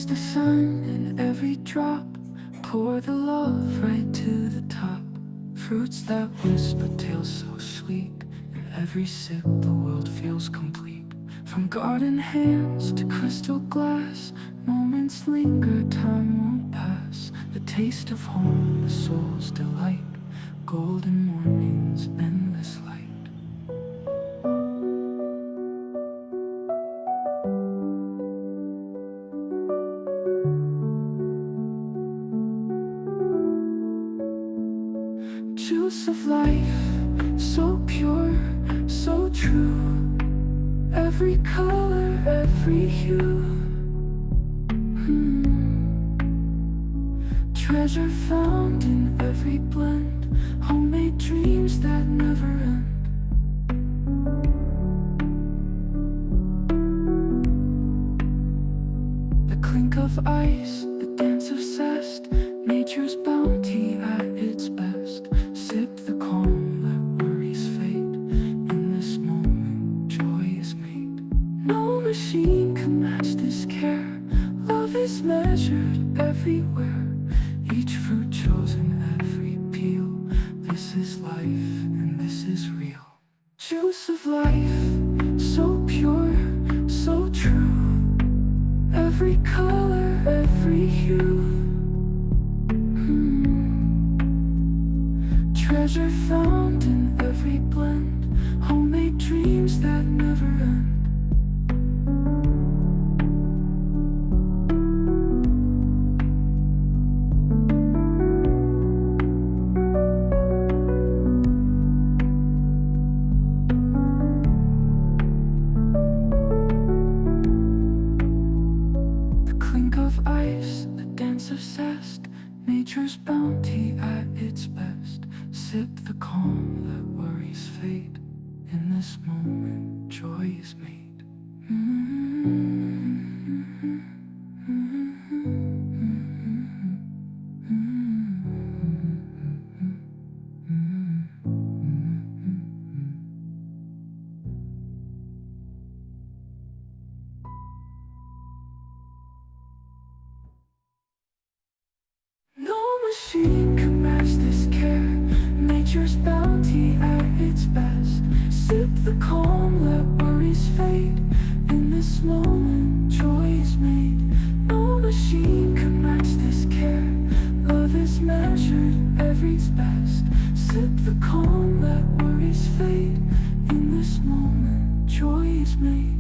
Squeeze the sun in every drop, pour the love right to the top. Fruits that whisper tales so sweet, in every sip the world feels complete. From garden hands to crystal glass, moments linger, time won't pass. The taste of home, the soul's delight, golden mornings, endless light. Juice of life, so pure, so true. Every color, every hue. Treasure found in every blend, homemade dreams that never end. The clink of ice, the dance of zest, nature's bounty at its best. Sip the calm, let worries fade. In this moment, joy is made. No machine can match this care. Love is measured everywhere. Each fruit chosen, every peel. This is life, and this is real. Juice of life, so pure, so true. Every color, every hue. Treasure found in every blend, homemade dreams that never end. The clink of ice, the dance of zest, nature's bounty at its best. Sip the calm, let worries fade. In this moment, joy is made. No machine can match this care. Nature's bounty at its best. Sip the calm, let worries fade. In this moment, joy is made. No machine can match this care. Love is measured, every's best. Sip the calm, let worries fade. In this moment, joy is made.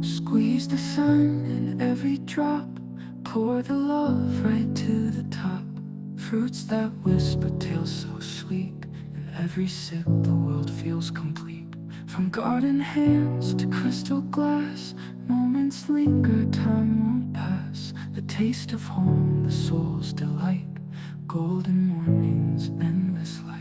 Squeeze the sun in every drop, pour the love right to the top. Fruits that whisper tales so sweet, in every sip the world feels complete. From garden hands to crystal glass, moments linger, time won't pass. The taste of home, the soul's delight, golden mornings, endless light.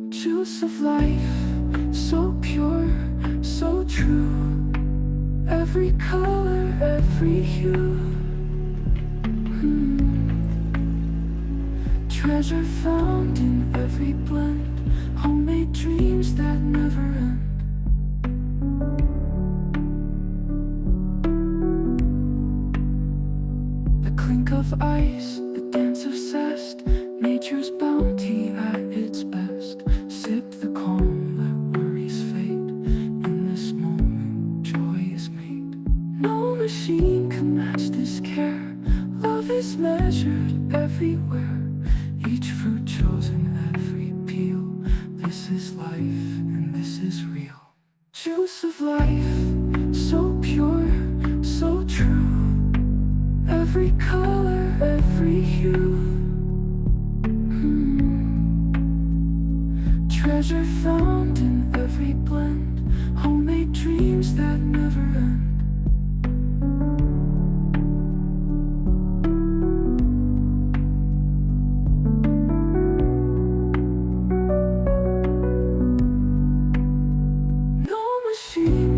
Juice of life, so pure, so true. Every color, every hue. Treasure found in every blend, homemade dreams that never end. The clink of ice, the dance of zest, nature's bounty at its best. Sip the calm, let worries fade. In this moment, joy is made. No machine can match this care. Love is measured everywhere. Each fruit chosen, every peel. This is life, and this is real. Juice of life, so pure, so true. Every color, every hue. treasure found in every blend, homemade dreams that never end. No machine